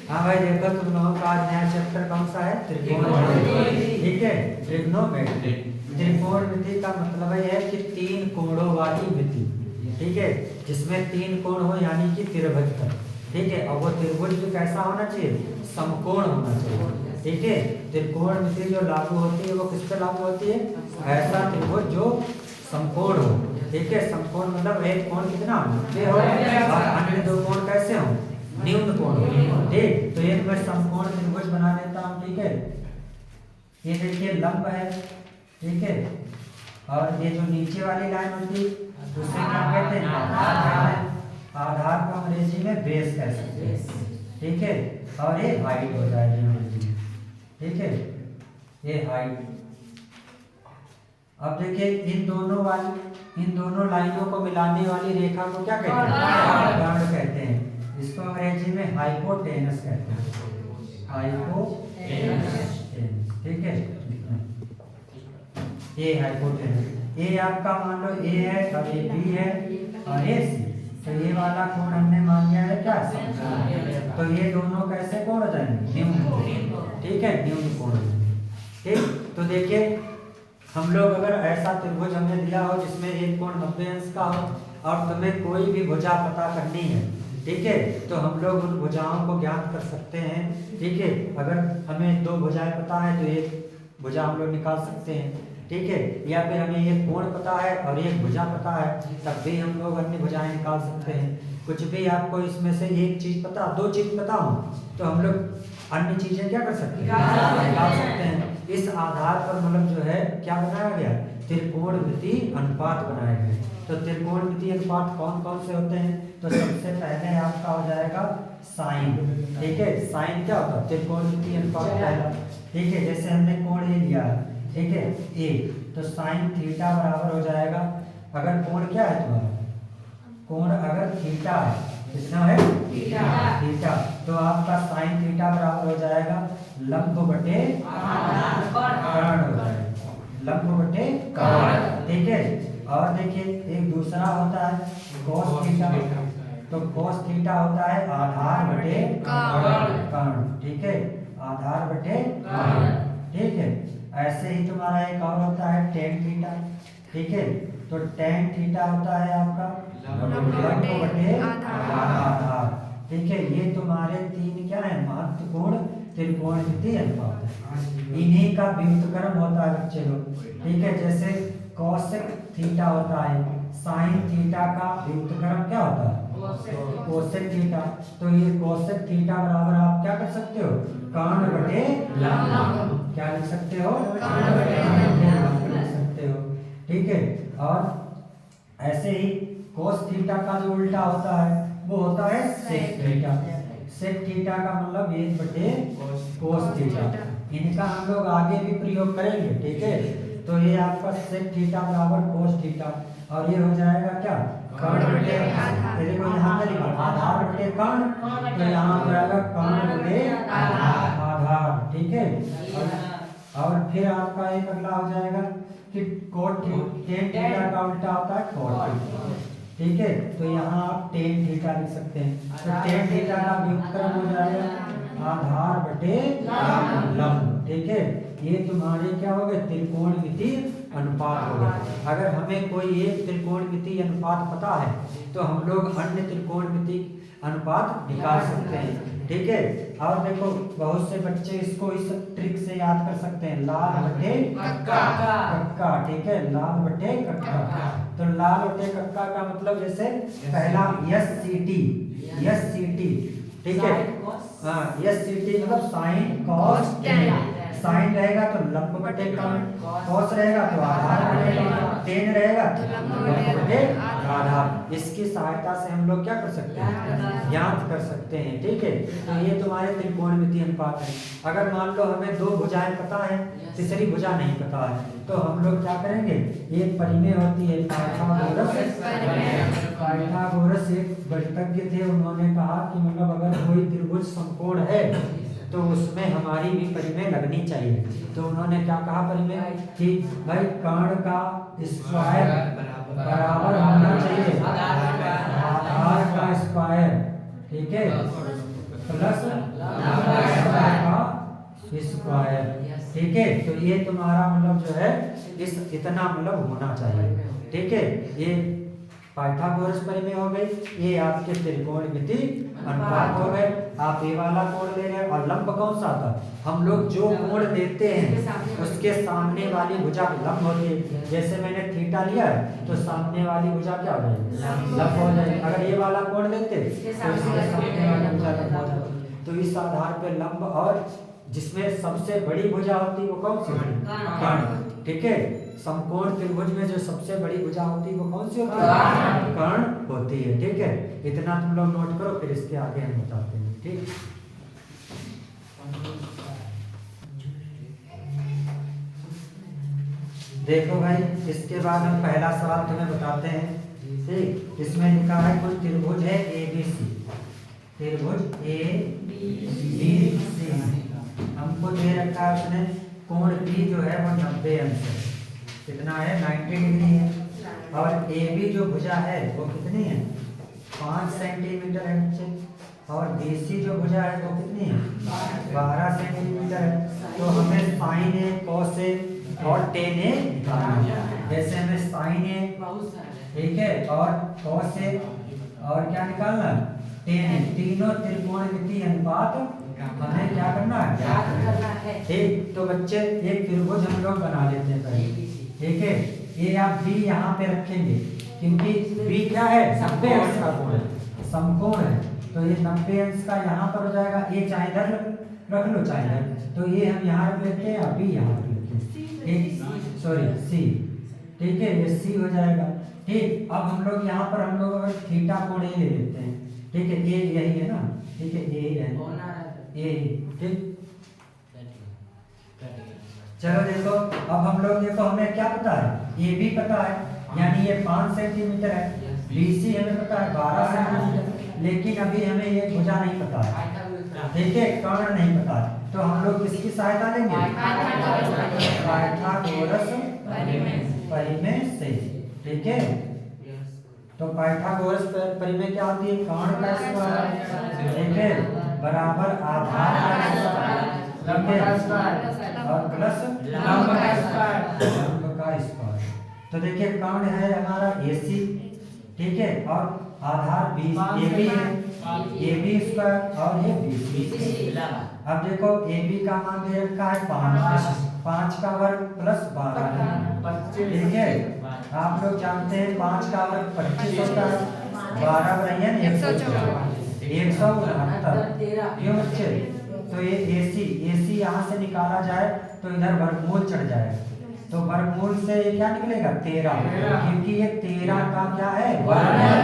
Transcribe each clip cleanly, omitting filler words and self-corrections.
हाँ भाई देखो तुम लोगों का आज नया चैप्टर कौन सा है? त्रिकोणमिति। ठीक है, ट्रिग्नोमेट्री। त्रिकोणमिति का मतलब है कि तीन कोणों वाली मिति। ठीक है, जिसमें तीन कोण हो यानी कि त्रिभुज का। ठीक है, और वो त्रिभुज भी कैसा होना चाहिए? समकोण होना चाहिए। ठीक है, त्रिकोणमिति जो लागू होती है वो किस पे लागू होती है? ऐसा त्रिभुज जो समकोण हो। ठीक है, समकोण मतलब एक कोण कितना 90 हो और अन्य दो कोण कैसे हो? न्यून कोण। ठीक, तो एक मैं समकोण त्रिभुज बना लेता हूँ। ठीक है, ये देखिए लंब है। ठीक है, और ये जो नीचे वाली लाइन होती है उसे क्या कहते हैं? आधार कहते हैं। आधार को अंग्रेजी में बेस कह सकते हैं। ठीक है, और ये हाइट हो जाएगी अंग्रेजी में। ठीक है, ये हाइट। अब देखिए इन दोनों लाइनों को मिलाने वाली रेखा को क्या कहते हैं? कर्ण कहते हैं। इसको अंग्रेजी में हाइपोटेनस कहते हैं। हाइपोटेनस। ठीक है, ये हाइपोटेनस। ये आपका मान लो ए है और ये बी है और ये सी। तो ये वाला कोण हमने मान लिया है क्या? समकोण। तो ये दोनों कैसे कोण हो जाएंगे? न्यून कोण। ठीक है, न्यून कोण। ठीक, तो देखिए हम लोग अगर ऐसा त्रिभुज हमें दिया हो जिसमें एक कोण 90 अंश का हो और तुम्हें कोई भी भुजा पता करनी है, ठीक है, तो हम लोग उन भुजाओं को ज्ञात कर सकते हैं। ठीक है, अगर हमें दो भुजाएं पता है तो एक भुजा हम लोग निकाल सकते हैं। ठीक है, या फिर हमें एक कोण पता है और एक भुजा पता है तब भी हम लोग अन्य भुजाएं निकाल सकते हैं। कुछ भी आपको इसमें से एक चीज पता, दो चीज पता हो तो हम लोग अन्य चीजें क्या कर सकते हैं? निकाल सकते हैं। इस आधार पर मतलब जो है क्या बनाया गया? त्रिकोणमिति अनुपात बनाया गया। तो त्रिकोणमिति अनुपात कौन कौन से होते हैं? तो सबसे पहले आपका हो जाएगा साइन। ठीक है, साइन क्या होता है? त्रिकोणमिति अनुपात पहला। ठीक है, जैसे हमने कोण ए लिया, ठीक है, ए, तो साइन थीटा बराबर हो जाएगा। अगर कोण क्या है तुम्हारा? कोण अगर थीटा है, कितना है? थीटा। तो आपका साइन थीटा बराबर हो जाएगा लंब बटे कर्ण हो जाएगा। लंब बटे कर्ण। ठीक है, और देखिए एक दूसरा होता है cos थीटा। तो cos थीटा होता है आधार बटे कर्ण। ठीक है, आधार बटे कर्ण। ठीक है, ऐसे ही तुम्हारा एक और होता है tan थीटा। ठीक है, तो tan थीटा होता है आपका लंब बटे आधार। ठीक है, ये तुम्हारे तीन क्या है? महत्वपूर्ण त्रिकोणमिति अनुपात है। इन्हीं का व्युत्क्रम होता है बच्चे लोग। ठीक है, जैसे cosec थीटा होता है, sin थीटा का व्युत्क्रम क्या होता है? cosec theta. तो ये cosec थीटा बराबर आप क्या कर सकते हो? कर्ण बटे लंब। क्या लिख सकते हो? कर्ण बटे लंब लिख सकते हो। ठीक है, और ऐसे ही cos थीटा का जो उल्टा होता है वो होता है sec थीटा। sec थीटा का मतलब 1 बटे cos थीटा। इनका हम लोग आगे भी प्रयोग करेंगे। ठीक है, तो ये आपका sec थीटा बराबर cos थीटा और ये हो जाएगा क्या? कर्ण बटे आधार। देखो यहाँ पे लिखा आधार बटे कर्ण, तो यहाँ हो जाएगा कर्ण बटे आधार। ठीक है, और फिर आपका एक अगला हो जाएगा कि cot थीटा का उल्टा होता है cot थीटा। ठीक है, तो यहाँ आप tan थीटा लिख सकते हैं। तो tan थीटा का व्युत्क्रम हो जाएगा आधार बटे लंब। ठीक है, ये तुम्हारे क्या हो गए? त्रिकोणमिति अनुपात हो गए। अगर हमें कोई एक त्रिकोणमिति अनुपात पता है तो हम लोग अन्य त्रिकोणमिति अनुपात निकाल सकते हैं। ठीक है, और देखो बहुत से बच्चे इसको इस ट्रिक से याद कर सकते हैं, लाल बटे कक्का। ठीक है, लाल बटे कक्का। तो लाल बटे कक्का का मतलब जैसे पहला एस सी टी। ठीक है, हाँ, एस सी टी मतलब साइन कॉस टेन। साइन रहेगा तो लंब बटे कर्ण, कॉस रहेगा तो आधार बटे कर्ण, टेन रहेगा तो लंब बटे आधार। इसकी सहायता से हम लोग क्या कर सकते हैं? ज्ञात कर सकते हैं। ठीक है, तो ये तुम्हारे त्रिकोणमिति अनुपात है। अगर मान लो हमें दो भुजाएं पता है, तीसरी भुजा नहीं पता है, तो हम लोग क्या करेंगे? एक परिमेय होती है पाइथागोरस एक गणितज्ञ थे, उन्होंने कहा कि मतलब अगर कोई त्रिभुज समकोण है तो उसमें हमारी भी परिमेय लगनी चाहिए। तो उन्होंने क्या कहा परिमेय? कि भाई कर्ण का स्क्वायर बराबर होना चाहिए आधार का स्क्वायर। ठीक है, प्लस स्क्वायर। ठीक है, तो ये तुम्हारा मतलब जो है इस इतना मतलब होना चाहिए। ठीक है, ये पाइथागोरस परिमेय हो गई, ये आपके त्रिकोणमिति अनुपात हो गए। आप ये वाला कोण ले रहे हैं और लंब कौन सा था, हम लोग जो कोण लेते हैं उसके सामने वाली भुजा लंब होती है। जैसे मैंने थीटा लिया तो सामने वाली भुजा क्या हो जाएगी, लंब हो जाएगी। अगर ये वाला कोण लेते तो इसके सामने वाली भुजा लंब हो जाती। तो इस आधार पर लंब, और जिसमें सबसे बड़ी भुजा होती है वो कौन सी होती है, कर्ण। ठीक है, समकोण त्रिभुज में जो सबसे बड़ी भुजा होती है वो कौन सी होती है, कर्ण होती है। ठीक है, इतना तुम लोग नोट करो, फिर इसके आगे हम बताते हैं। ठीक, देखो भाई, इसके बाद हम पहला सवाल तुम्हें बताते हैं। ठीक, इसमें लिखा है कोई त्रिभुज है ABC, त्रिभुज ABC, हमको दे रखा है उसने कोण B जो है वो 90 अंश है। कितना है, 90 डिग्री है। और AB जो भुजा है वो कितनी है, 5 सेंटीमीटर है। और BC जो भुजा है वो कितनी है, 12 सेंटीमीटर है। तो हमें साइन ए, कॉस ए और टेन ए निकालना है। जैसे हमें साइन ए, ठीक है, और कॉस ए और क्या निकालना, टेन ए, तीनों त्रिकोणमिति अनुपात हमें क्या करना है। ठीक, तो बच्चे एक त्रिभुज हम लोग बना लेते हैं पहले। ठीक है, ये आप B यहाँ पे रखेंगे क्योंकि B क्या है, 90 अंश का कोण है, समकोण है। तो ये 90 अंश का यहाँ पर हो जाएगा। ये चाहे इधर रख लो चाहे इधर, तो ये हम यहाँ रख लेते हैं, B यहाँ रख लेते हैं। सॉरी C, ठीक है, ये C हो जाएगा। ठीक, अब हम लोग यहाँ पर हम लोग अगर थीटा कोण ए ले लेते हैं। ठीक है, ये यही है ना, ठीक है, यही है ये। ठीक, चलो देखो, अब हम लोग देखो हमें क्या पता है, ये भी पता है, यानी ये 5 सेंटीमीटर है। BC हमें पता है 12 सेंटीमीटर, लेकिन अभी हमें ये भुजा नहीं पता है। ठीक है, कर्ण नहीं पता है, तो हम लोग किसकी सहायता लेंगे, पाइथागोरस परिमेय से। ठीक है, तो पाइथागोरस परिमेय क्या होती है, कर्ण का स्क्वायर, ठीक है, बराबर आधार का स्क्वायर और प्लस लंब का स्क्वायर। तो देखिए कर्ण है हमारा AC, ठीक है, और आधार AB है, AB स्क्वायर और ये BC। अब देखो AB का मान दे रखा है 5 का वर्ग प्लस 12 है। ठीक है, आप लोग जानते हैं 5 का वर्ग 25 होता है, 12 बराबर 169। क्यों बच्चे, तो ये AC यहाँ से निकाला जाए तो इधर वर्गमूल चढ़ जाएगा, तो वर्गमूल से ये क्या निकलेगा, 13, क्योंकि ये 13 का क्या है, वर्ग है।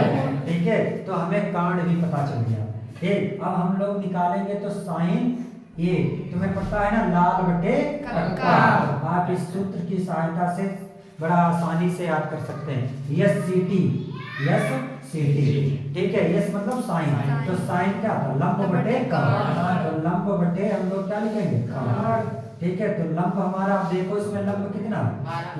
ठीक है, तो हमें कर्ण भी पता चल गया। ठीक, अब हम लोग निकालेंगे तो साइन ए, तुम्हें पता है ना, लाल बटे कक्का। आप इस सूत्र की सहायता से बड़ा आसानी से याद कर सकते हैं, यस सीटी। ठीक है, यस मतलब साइन, तो साइन क्या था, लंब बटे कर्ण, तो लंब बटे हम लोग क्या लिखेंगे, कर्ण। ठीक है, तो लंब हमारा, आप देखो इसमें लंब कितना,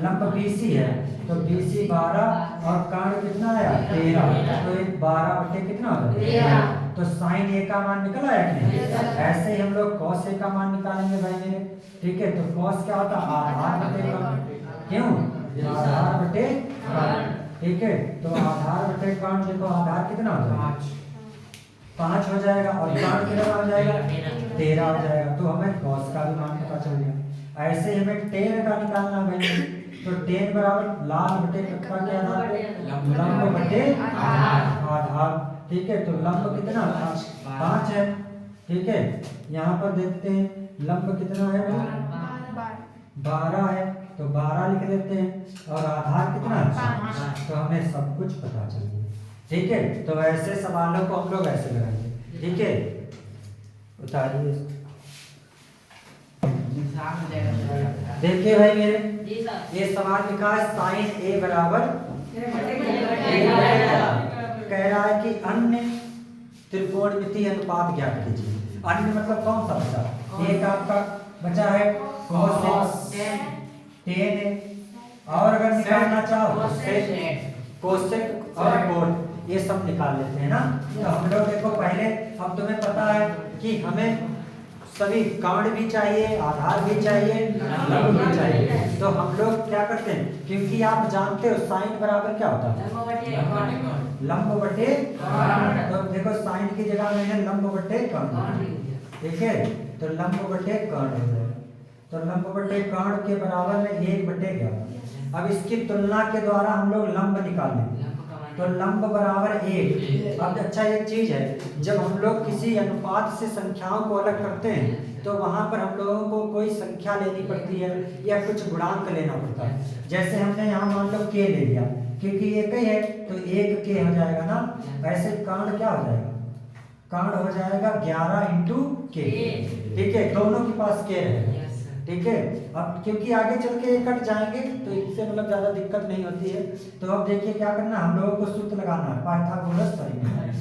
लंब BC है, तो BC 12 और कर्ण कितना आया 13, तो 12 बटे कितना होगा 13। तो साइन ए का मान निकल आया कि नहीं, ऐसे ही हम लोग कॉस ए का मान निकालेंगे भाई मेरे। ठीक है, तो कॉस क्या होता है, आधार बटे कर्ण, क्यों, आधार बटे कर्ण। ठीक है, तो आधार बटे कर्ण, देखो आधार कितना हो जाएगा, 5 हो जाएगा, और कर्ण कितना हो जाएगा, 13 हो जाएगा। तो हमें कॉस का भी मान पता चल गया। ऐसे हमें टेन का निकालना है, तो टेन बराबर लाल बटे कक्का के आधार पे लंब बटे आधार। ठीक है, तो लंब कितना 5 है। ठीक है, यहाँ पर देखते हैं लंब कितना है, 12 है, तो 12 लिख लेते हैं, और आधार कितना, तो हमें सब कुछ पता चल गया। ठीक है, तो ऐसे सवालों को हम लोग ऐसे लगाएंगे। ठीक है, उतारिए, देखिए भाई मेरे, ये सवाल लिखा है साइन ए बराबर, कह रहा है कि अन्य त्रिकोणमितीय अनुपात ज्ञात कीजिए। अन्य मतलब कौन सा बचा, एक आपका बचा है cos tan, और अगर निकालना चाहो कोसेक और कोट। ये सब निकाल लेते हैं ना। तो हम लोग देखो पहले, अब तुम्हें पता है कि हमें सभी कर्ण भी चाहिए, आधार भी चाहिए, लंब भी चाहिए। तो हम लोग क्या करते हैं, क्योंकि आप जानते हो साइन बराबर क्या होता है, लंब बटे कर्ण। तो देखो साइन की जगह मैंने लंब बटे कर्ण, ठीक है। तो लंब बटे कर्ण हो जाएगा। तो लंब बटे कर्ण के बराबर में 1/11। अब इसकी तुलना के द्वारा हम लोग लंब निकाल लेंगे। तो लंब बराबर 1। अब अच्छा एक चीज है, जब हम लोग किसी अनुपात से संख्याओं को अलग करते हैं तो वहां पर हम लोगों को कोई संख्या लेनी पड़ती है या कुछ गुणांक लेना पड़ता है। जैसे हमने यहाँ मान लो k ले लिया, क्योंकि एक ही है तो 1k हो जाएगा ना। ऐसे कर्ण क्या हो जाएगा, कर्ण हो जाएगा 11 × k, ठीक है। दोनों के पास k रहेगा, ठीक है। अब क्योंकि आगे चल के कट जाएंगे तो इससे मतलब ज्यादा दिक्कत नहीं होती है। तो अब देखिए क्या करना, हम लोगों को सूत्र लगाना है पाइथागोरस परिमेय।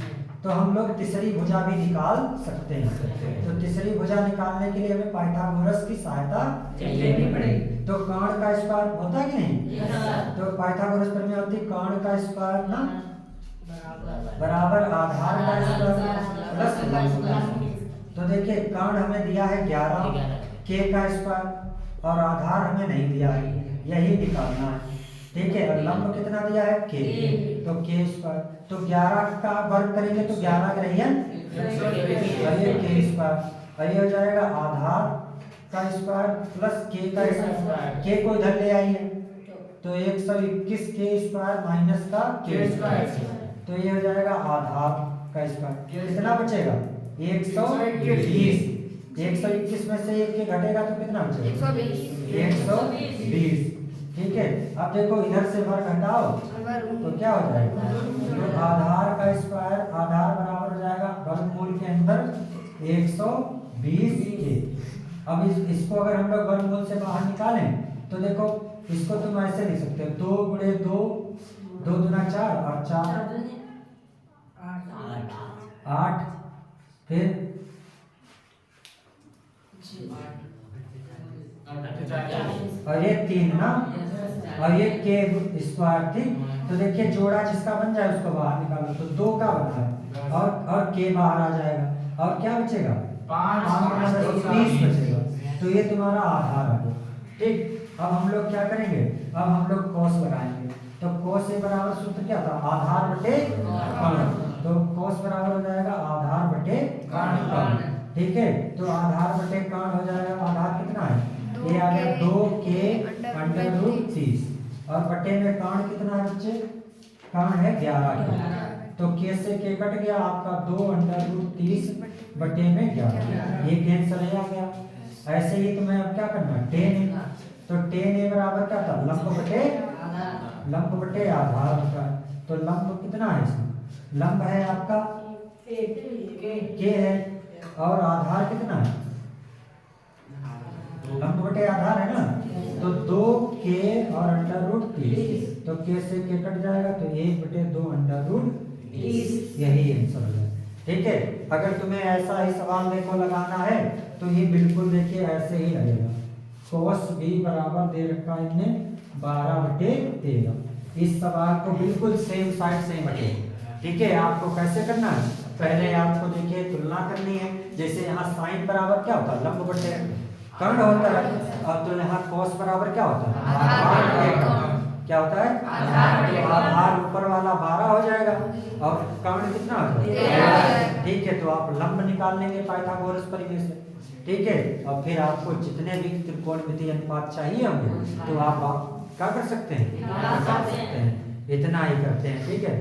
तो हम लोग तीसरी भुजा भी निकाल सकते हैं। तो तीसरी भुजा निकालने के लिए हमें पाइथागोरस की सहायता लेनी पड़ेगी। तो कर्ण का स्क्वायर होता है कि नहीं, तो पाइथागोरस परिमेय होती है कर्ण का स्क्वायर ना बराबर आधार का स्क्वायर प्लस लंब का। तो देखिए कर्ण हमें दिया है 11, k का स्क्वायर और आधार हमें नहीं दिया है, यही निकालना है, ठीक है। और लंब कितना दिया है k, तो k स्क्वायर। तो 11 का वर्ग करेंगे तो 11 का रहिए k स्क्वायर, और ये हो जाएगा आधार का स्क्वायर प्लस k का स्क्वायर। k को इधर ले आइए तो 121 k स्क्वायर माइनस का k स्क्वायर। तो ये हो जाएगा आधार का स्क्वायर। कितना बचेगा 120। 121 में से 1 घटेगा तो कितना बचेगा 120, ठीक है। अब देखो इधर से वर्ग हटाओ तो क्या हो जाएगा, तो आधार का स्क्वायर, आधार बराबर हो जाएगा वर्गमूल के अंदर 120 के। अब इसको अगर हम लोग वर्गमूल से बाहर निकालें तो देखो इसको तुम ऐसे लिख सकते हो 2 × 2, 2 दूना 4 और 4 8, फिर और ये 3 ना, और ये k स्क्वायर थी। तो देखिए जोड़ा जिसका बन जाए उसको बाहर निकालो, तो 2 का बना है और k बाहर आ जाएगा और क्या बचेगा 5 बचेगा। तो ये तुम्हारा आधार आ गया, ठीक। अब हम लोग क्या करेंगे, अब हम लोग cos लगाएंगे। तो cos से बराबर सूत्र क्या था, आधार बटे कर्ण। तो cos बराबर हो जाएगा आधार बटे कर्ण, ठीक है। तो आधार बटे कर्ण हो जाएगा, आधार कितना है, ये आ गया 2k/30 और बटे में कर्ण कितना है बच्चे, कर्ण है 11। तो k से k कट गया, आपका 2/30 बटे में 11, ये कैंसिल आ गया। ऐसे ही तुम्हें अब क्या करना है tan a। तो tan a बराबर क्या था, लंब बटे आधार होता है। तो लंब कितना है इसमें, लंब है आपका k है और आधार कितना है, लंब बटे आधार है ना। तो 2k और √30, तो k से k कट जाएगा तो 1/2 यही आंसर है, ठीक है। अगर तुम्हें ऐसा ही सवाल देखो लगाना है तो ये बिल्कुल देखिए ऐसे ही लगेगा। cos b बराबर दे रखा है इनने 12/13। इस सवाल को बिल्कुल सेम साइड से ही बटेगा, ठीक है। आपको कैसे करना है, पहले आपको देखिए तुलना करनी है। जैसे यहाँ साइन बराबर क्या होता है, लंब बटे कर्ण होता है, और तो यहाँ cos बराबर क्या होता है, आधार बटे कर्ण। क्या होता है, तो आधार ऊपर वाला 12 हो जाएगा और कर्ण कितना हो जाएगा, ठीक है। तो आप लंब निकाल लेंगे पाइथागोरस परिमेय से, ठीक है। और फिर आपको जितने भी त्रिकोणमितीय अनुपात चाहिए होंगे तो आप क्या कर सकते हैं, इतना ही करते हैं, ठीक है।